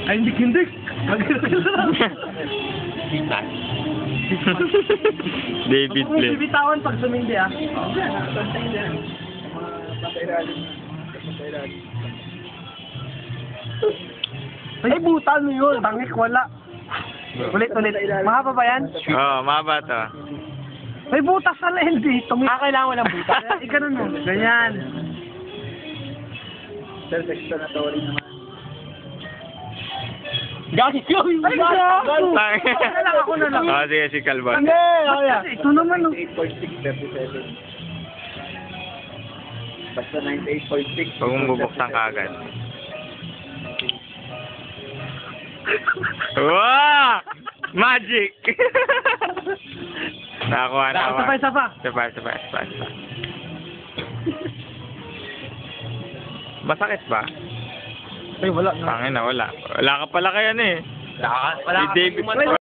Ay, hindi. David Kung Blaine. bibitawan pag sumindi ah. Ay, buta mo yun. Tangik, wala. Ulit. Mahaba ba yan? Oo, mahaba to. May butas sa lens eh. Kailangan walang butas. Ganun mo. Ganyan. Self-explanatory naman. Ay, gago! Tang- Ako na lang. Oo, sige, si Calvin. Kasi ito naman oh. 98.6, 37. Basta 98.6. Huwag mong bubuksan ka agad. Wow! Magic! Nakakuha na ako. Isa pa. Sapa. Masakit ba? Ay, wala. Pangin na, wala. Wala ka pala kaya eh. Wala Si David.